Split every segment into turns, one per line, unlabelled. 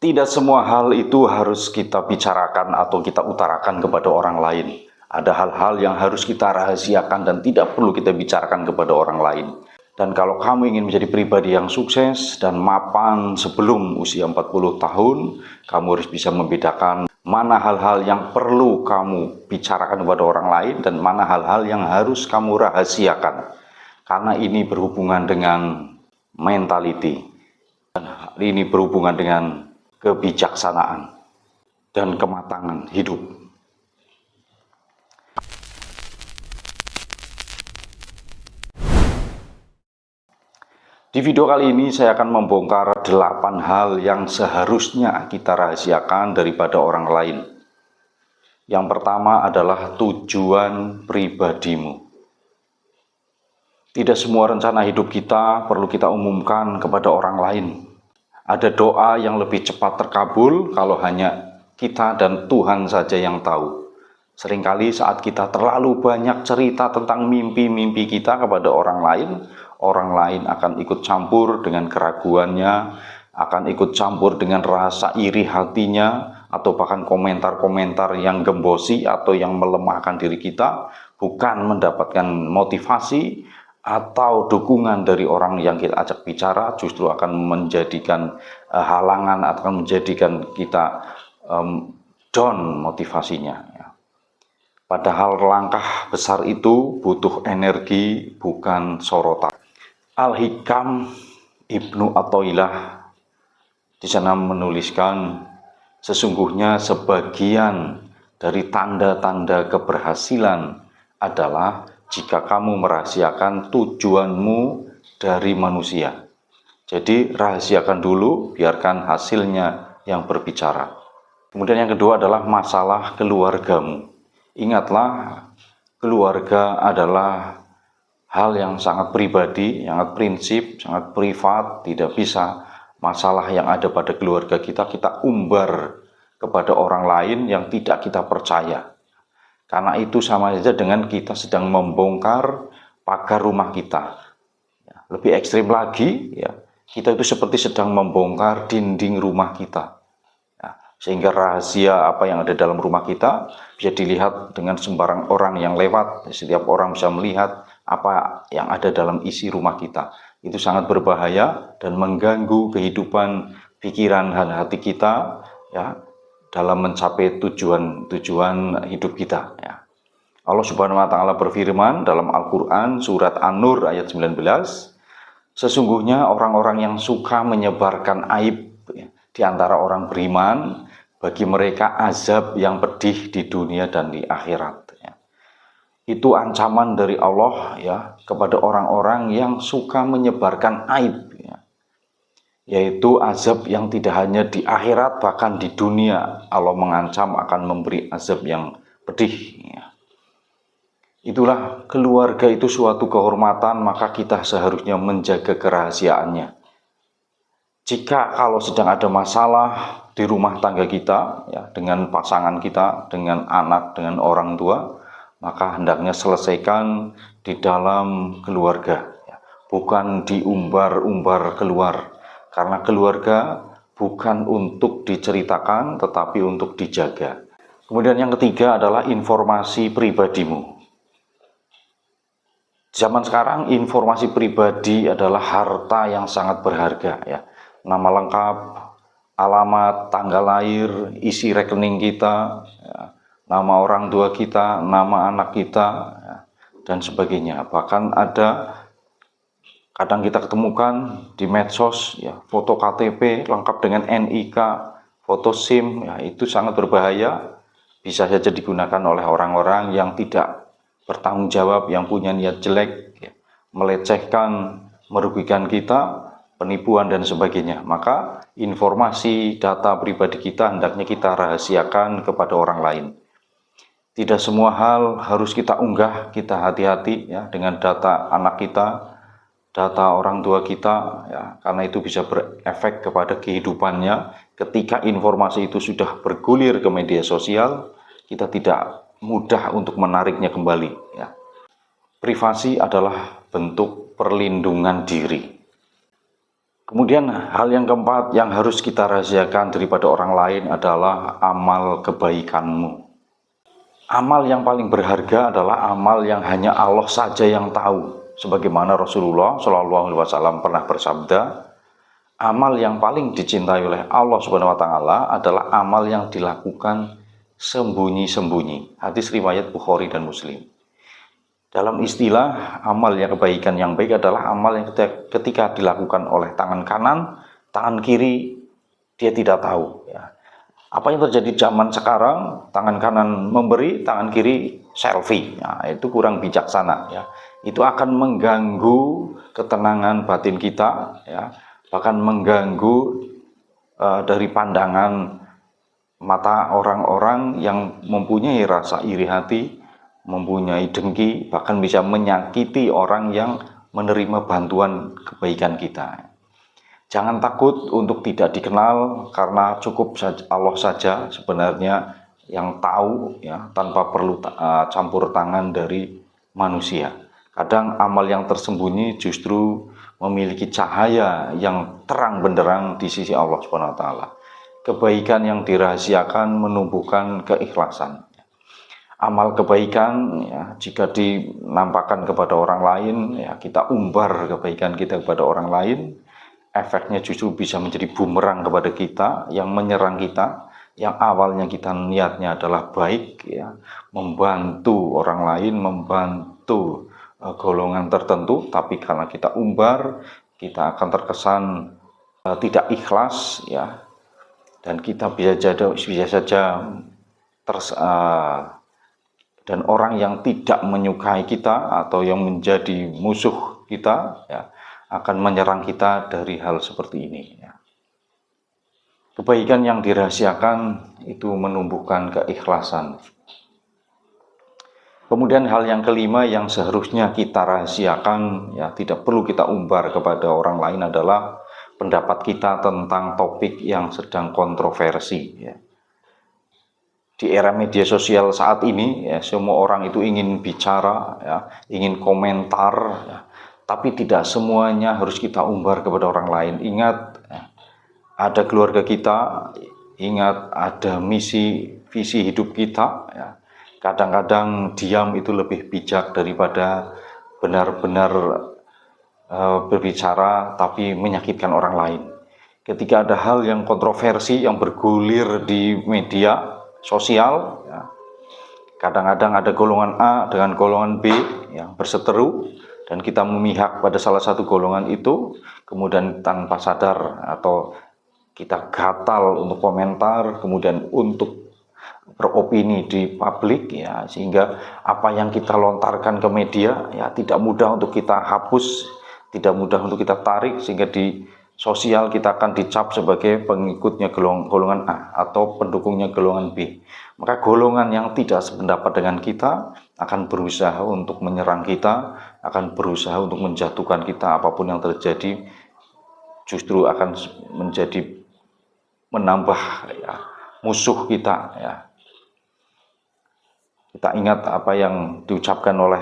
Tidak semua hal itu harus kita bicarakan atau kita utarakan kepada orang lain. Ada hal-hal yang harus kita rahasiakan dan tidak perlu kita bicarakan kepada orang lain. Dan kalau kamu ingin menjadi pribadi yang sukses dan mapan sebelum usia 40 tahun, kamu harus bisa membedakan mana hal-hal yang perlu kamu bicarakan kepada orang lain dan mana hal-hal yang harus kamu rahasiakan. Karena ini berhubungan dengan mentality. Dan ini berhubungan dengan kebijaksanaan dan kematangan hidup. Di video kali ini saya akan membongkar 8 hal yang seharusnya kita rahasiakan daripada orang lain. Yang pertama adalah tujuan pribadimu. Tidak semua rencana hidup kita perlu kita umumkan kepada orang lain. Ada doa yang lebih cepat terkabul kalau hanya kita dan Tuhan saja yang tahu. Seringkali saat kita terlalu banyak cerita tentang mimpi-mimpi kita kepada orang lain akan ikut campur dengan keraguannya, akan ikut campur dengan rasa iri hatinya, atau bahkan komentar-komentar yang gembosi atau yang melemahkan diri kita, bukan mendapatkan motivasi atau dukungan dari orang yang kita ajak bicara, justru akan menjadikan halangan atau akan menjadikan kita down motivasinya. Padahal langkah besar itu butuh energi, bukan sorotan. Al-Hikam Ibnu Athaillah di sana menuliskan, sesungguhnya sebagian dari tanda-tanda keberhasilan adalah jika kamu merahasiakan tujuanmu dari manusia. Jadi rahasiakan dulu, biarkan hasilnya yang berbicara. Kemudian yang kedua adalah masalah keluargamu. Ingatlah, keluarga adalah hal yang sangat pribadi, sangat prinsip, sangat privat. Tidak bisa masalah yang ada pada keluarga kita umbar kepada orang lain yang tidak kita percaya. Karena itu sama saja dengan kita sedang membongkar pagar rumah kita. Lebih ekstrim lagi, kita itu seperti sedang membongkar dinding rumah kita. Sehingga rahasia apa yang ada dalam rumah kita bisa dilihat dengan sembarang orang yang lewat. Setiap orang bisa melihat apa yang ada dalam isi rumah kita. Itu sangat berbahaya dan mengganggu kehidupan, pikiran, dan hati kita, dalam mencapai tujuan hidup kita. Allah Subhanahu wa Ta'ala berfirman dalam Al-Quran surat An-Nur ayat 19, sesungguhnya orang-orang yang suka menyebarkan aib di antara orang beriman, bagi mereka azab yang pedih di dunia dan di akhirat. Itu ancaman dari Allah kepada orang-orang yang suka menyebarkan aib, yaitu azab yang tidak hanya di akhirat, bahkan di dunia Allah mengancam akan memberi azab yang pedih. Itulah, keluarga itu suatu kehormatan, maka kita seharusnya menjaga kerahasiaannya. Jika kalau sedang ada masalah di rumah tangga kita, dengan pasangan kita, dengan anak, dengan orang tua, maka hendaknya selesaikan di dalam keluarga, bukan diumbar-umbar keluar. Karena keluarga bukan untuk diceritakan, tetapi untuk dijaga. Kemudian yang ketiga adalah informasi pribadimu. Zaman sekarang informasi pribadi adalah harta yang sangat berharga. Nama lengkap, alamat, tanggal lahir, isi rekening kita, nama orang tua kita, nama anak kita, dan sebagainya. Bahkan ada kadang kita ketemukan di medsos, foto KTP lengkap dengan NIK, foto SIM, itu sangat berbahaya. Bisa saja digunakan oleh orang-orang yang tidak bertanggung jawab, yang punya niat jelek, melecehkan, merugikan kita, penipuan dan sebagainya. Maka informasi data pribadi kita hendaknya kita rahasiakan kepada orang lain. Tidak semua hal harus kita unggah, kita hati-hati dengan data anak kita, data orang tua kita, karena itu bisa berefek kepada kehidupannya. Ketika informasi itu sudah bergulir ke media sosial, kita tidak mudah untuk menariknya kembali. Privasi adalah bentuk perlindungan diri. Kemudian hal yang keempat yang harus kita rahasiakan daripada orang lain adalah amal kebaikanmu. Amal yang paling berharga adalah amal yang hanya Allah saja yang tahu. Sebagaimana Rasulullah SAW pernah bersabda, amal yang paling dicintai oleh Allah Subhanahu wa taala adalah amal yang dilakukan sembunyi-sembunyi. Hadis riwayat Bukhari dan Muslim. Dalam istilah amal yang kebaikan yang baik adalah amal yang ketika dilakukan oleh tangan kanan, tangan kiri dia tidak tahu. Ya. Apa yang terjadi zaman sekarang, tangan kanan memberi, tangan kiri selfie. Nah, itu kurang bijaksana. Ya. Itu akan mengganggu ketenangan batin kita, ya. Bahkan mengganggu dari pandangan mata orang-orang yang mempunyai rasa iri hati, mempunyai dengki, bahkan bisa menyakiti orang yang menerima bantuan kebaikan kita. Jangan takut untuk tidak dikenal, karena cukup Allah saja sebenarnya yang tahu, ya, tanpa perlu campur tangan dari manusia. Kadang amal yang tersembunyi justru memiliki cahaya yang terang benderang di sisi Allah Subhanahu wa taala. Kebaikan yang dirahasiakan menumbuhkan keikhlasan. Amal kebaikan, ya, jika dinampakkan kepada orang lain, ya, kita umbar kebaikan kita kepada orang lain, efeknya justru bisa menjadi bumerang kepada kita, yang menyerang kita, yang awalnya kita niatnya adalah baik, ya, membantu orang lain, membantu golongan tertentu, tapi karena kita umbar, kita akan terkesan tidak ikhlas, ya, dan kita bisa saja dan orang yang tidak menyukai kita atau yang menjadi musuh kita, ya, akan menyerang kita dari hal seperti ini. Ya. Kebaikan yang dirahasiakan itu menumbuhkan keikhlasan. Kemudian hal yang kelima yang seharusnya kita rahasiakan, ya, tidak perlu kita umbar kepada orang lain, adalah pendapat kita tentang topik yang sedang kontroversi. Ya. Di era media sosial saat ini, ya, semua orang itu ingin bicara, ya, ingin komentar, ya, tapi tidak semuanya harus kita umbar kepada orang lain. Ingat, ya, ada keluarga kita, ingat ada visi hidup kita. Ya. Kadang-kadang diam itu lebih bijak daripada benar-benar berbicara tapi menyakitkan orang lain. Ketika ada hal yang kontroversi yang bergulir di media sosial, ya, kadang-kadang ada golongan A dengan golongan B yang berseteru, dan kita memihak pada salah satu golongan itu, kemudian tanpa sadar atau kita gatal untuk komentar, kemudian untuk beropini di publik, ya, sehingga apa yang kita lontarkan ke media, ya, tidak mudah untuk kita hapus, tidak mudah untuk kita tarik, sehingga di sosial kita akan dicap sebagai pengikutnya golongan A atau pendukungnya golongan B. Maka golongan yang tidak sependapat dengan kita akan berusaha untuk menyerang kita, akan berusaha untuk menjatuhkan kita. Apapun yang terjadi justru akan menambah, ya, musuh kita. Ya. Kita ingat apa yang diucapkan oleh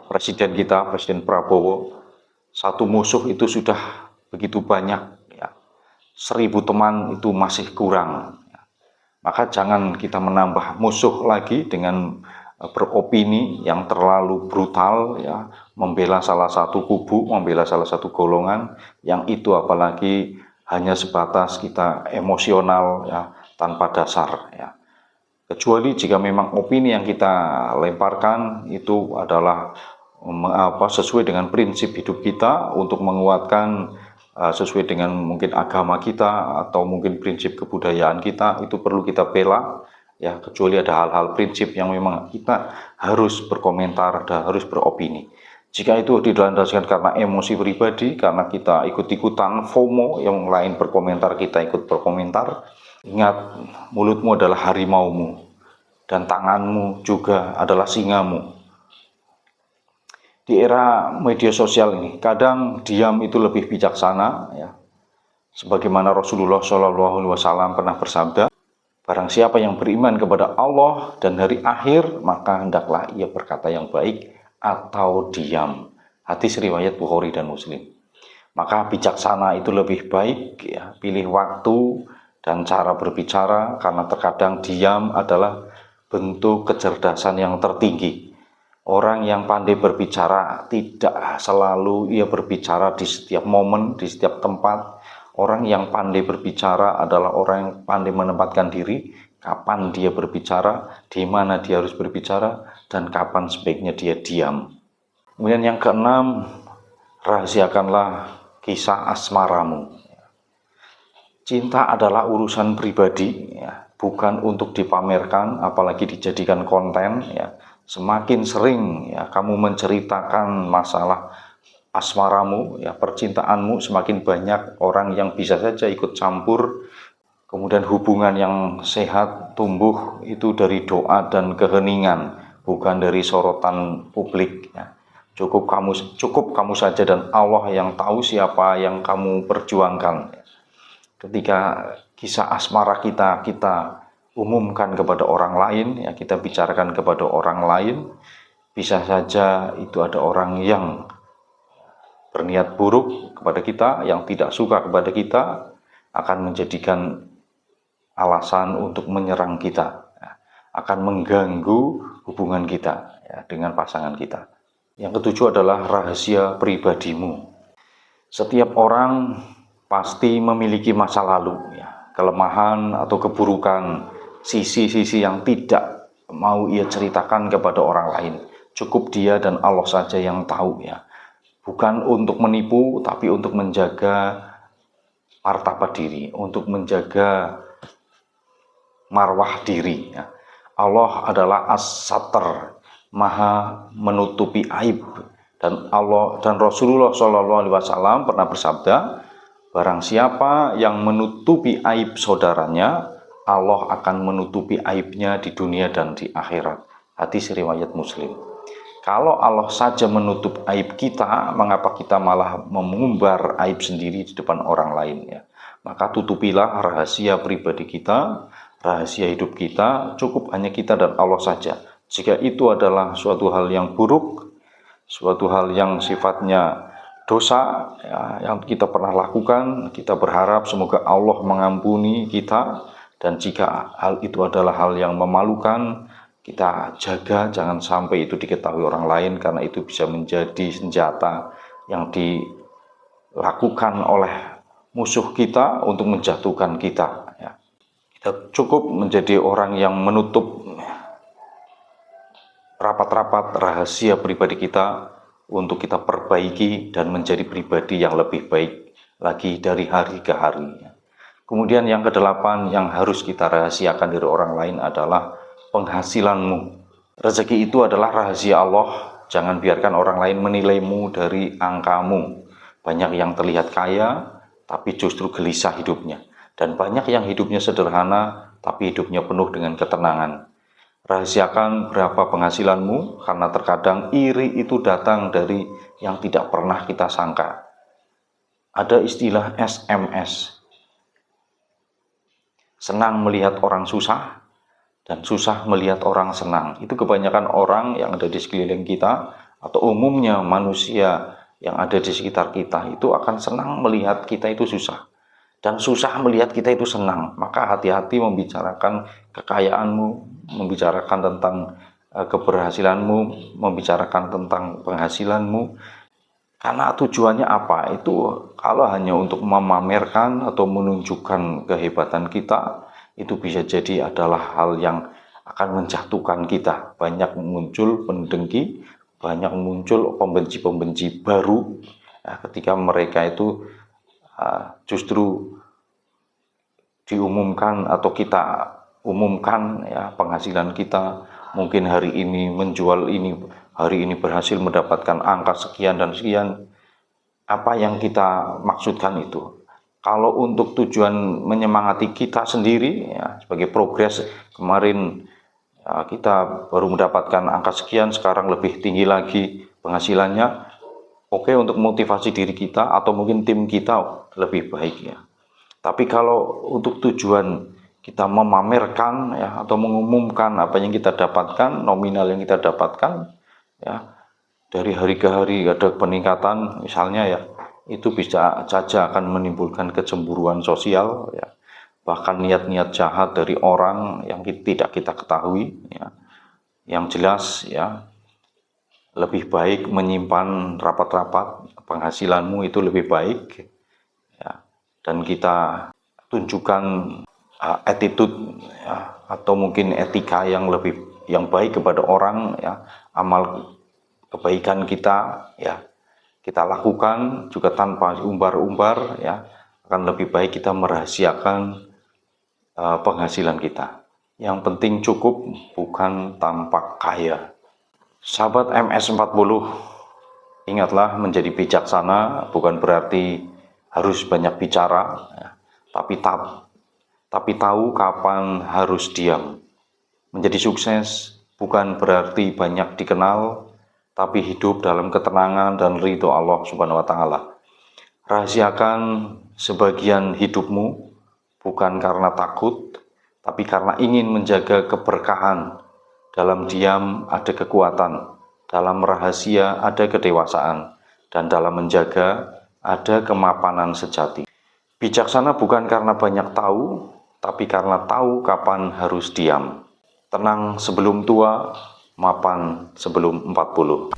Presiden kita, Presiden Prabowo, satu musuh itu sudah begitu banyak, ya. 1000 teman itu masih kurang. Ya. Maka jangan kita menambah musuh lagi dengan beropini yang terlalu brutal, ya, membela salah satu kubu, membela salah satu golongan, yang itu apalagi hanya sebatas kita emosional, ya, tanpa dasar. Ya. Kecuali jika memang opini yang kita lemparkan itu adalah sesuai dengan prinsip hidup kita, untuk menguatkan sesuai dengan mungkin agama kita atau mungkin prinsip kebudayaan kita, itu perlu kita bela, ya, kecuali ada hal-hal prinsip yang memang kita harus berkomentar dan harus beropini. Jika itu dilandaskan karena emosi pribadi, karena kita ikut-ikutan FOMO, yang lain berkomentar kita ikut berkomentar, ingat, mulutmu adalah harimaumu dan tanganmu juga adalah singamu. Di era media sosial ini, kadang diam itu lebih bijaksana, ya. Sebagaimana Rasulullah SAW pernah bersabda, barang siapa yang beriman kepada Allah dan hari akhir, maka hendaklah ia berkata yang baik atau diam. Hadis riwayat Bukhari dan Muslim. Maka bijaksana itu lebih baik ya, pilih waktu dan cara berbicara, karena terkadang diam adalah bentuk kecerdasan yang tertinggi. Orang yang pandai berbicara tidak selalu ia berbicara di setiap momen, di setiap tempat. Orang yang pandai berbicara adalah orang yang pandai menempatkan diri, kapan dia berbicara, di mana dia harus berbicara, dan kapan sebaiknya dia diam. Kemudian yang keenam, rahasiakanlah kisah asmaramu. Cinta adalah urusan pribadi, ya, bukan untuk dipamerkan, apalagi dijadikan konten. Ya. Semakin sering ya kamu menceritakan masalah asmaramu, ya, percintaanmu, semakin banyak orang yang bisa saja ikut campur. Kemudian hubungan yang sehat tumbuh itu dari doa dan keheningan, bukan dari sorotan publik. Ya. Cukup kamu saja dan Allah yang tahu siapa yang kamu perjuangkan. Ketika kisah asmara kita umumkan kepada orang lain, ya, kita bicarakan kepada orang lain, bisa saja itu ada orang yang berniat buruk kepada kita, yang tidak suka kepada kita, akan menjadikan alasan untuk menyerang kita, ya, akan mengganggu hubungan kita, ya, dengan pasangan kita. Yang ketujuh adalah rahasia pribadimu. Setiap orang pasti memiliki masa lalu, ya, kelemahan atau keburukan, sisi-sisi yang tidak mau ia ceritakan kepada orang lain. Cukup dia dan Allah saja yang tahu, ya. Bukan untuk menipu, tapi untuk menjaga martabat diri, untuk menjaga marwah diri. Ya. Allah adalah as-satar, maha menutupi aib, dan Allah dan Rasulullah SAW pernah bersabda, barang siapa yang menutupi aib saudaranya, Allah akan menutupi aibnya di dunia dan di akhirat. Hadis riwayat Muslim. Kalau Allah saja menutup aib kita, mengapa kita malah mengumbar aib sendiri di depan orang lain, ya? Maka tutupilah rahasia pribadi kita, rahasia hidup kita, cukup hanya kita dan Allah saja. Jika itu adalah suatu hal yang buruk, suatu hal yang sifatnya dosa, ya, yang kita pernah lakukan, kita berharap semoga Allah mengampuni kita. Dan jika hal itu adalah hal yang memalukan, kita jaga jangan sampai itu diketahui orang lain, karena itu bisa menjadi senjata yang dilakukan oleh musuh kita untuk menjatuhkan kita. Ya. Kita cukup menjadi orang yang menutup rapat-rapat rahasia pribadi kita untuk kita perbaiki dan menjadi pribadi yang lebih baik lagi dari hari ke hari. Kemudian yang kedelapan yang harus kita rahasiakan dari orang lain adalah penghasilanmu. Rezeki itu adalah rahasia Allah. Jangan biarkan orang lain menilaimu dari angkamu. Banyak yang terlihat kaya, tapi justru gelisah hidupnya. Dan banyak yang hidupnya sederhana, tapi hidupnya penuh dengan ketenangan. Rahasiakan berapa penghasilanmu, karena terkadang iri itu datang dari yang tidak pernah kita sangka. Ada istilah SMS. Senang melihat orang susah, dan susah melihat orang senang. Itu kebanyakan orang yang ada di sekeliling kita, atau umumnya manusia yang ada di sekitar kita, itu akan senang melihat kita itu susah. Dan susah melihat kita itu senang. Maka hati-hati membicarakan kekayaanmu, membicarakan tentang keberhasilanmu, membicarakan tentang penghasilanmu. Karena tujuannya apa? Itu kalau hanya untuk memamerkan atau menunjukkan kehebatan kita, itu bisa jadi adalah hal yang akan menjatuhkan kita. Banyak muncul pendengki, banyak muncul pembenci-pembenci baru, ya, ketika mereka itu justru diumumkan atau kita umumkan, ya, penghasilan kita. Mungkin hari ini menjual ini, hari ini berhasil mendapatkan angka sekian dan sekian. Apa yang kita maksudkan itu? Kalau untuk tujuan menyemangati kita sendiri, ya, sebagai progres, kemarin ya, kita baru mendapatkan angka sekian, sekarang lebih tinggi lagi penghasilannya. Oke, untuk motivasi diri kita atau mungkin tim kita lebih baik, ya. Tapi kalau untuk tujuan kita memamerkan, ya, atau mengumumkan apa yang kita dapatkan, nominal yang kita dapatkan, ya, dari hari ke hari ada peningkatan, misalnya, ya, itu bisa saja akan menimbulkan kecemburuan sosial, ya. Bahkan niat-niat jahat dari orang yang tidak kita ketahui, ya. Yang jelas, ya, lebih baik menyimpan rapat-rapat penghasilanmu itu lebih baik, ya. Dan kita tunjukkan attitude, ya, atau mungkin etika yang baik kepada orang, ya. Amal kebaikan kita, ya, kita lakukan juga tanpa umbar-umbar, ya. Akan lebih baik kita merahasiakan penghasilan kita. Yang penting cukup, bukan tampak kaya. Sahabat MS40, ingatlah, menjadi bijaksana bukan berarti harus banyak bicara, ya, tapi tahu kapan harus diam. Menjadi sukses bukan berarti banyak dikenal, tapi hidup dalam ketenangan dan ridho Allah Subhanahu wa Ta'ala. Rahasiakan sebagian hidupmu bukan karena takut, tapi karena ingin menjaga keberkahan. Dalam diam ada kekuatan, dalam rahasia ada kedewasaan, dan dalam menjaga ada kemapanan sejati. Bijaksana bukan karena banyak tahu, tapi karena tahu kapan harus diam. Tenang sebelum tua, mapan sebelum 40.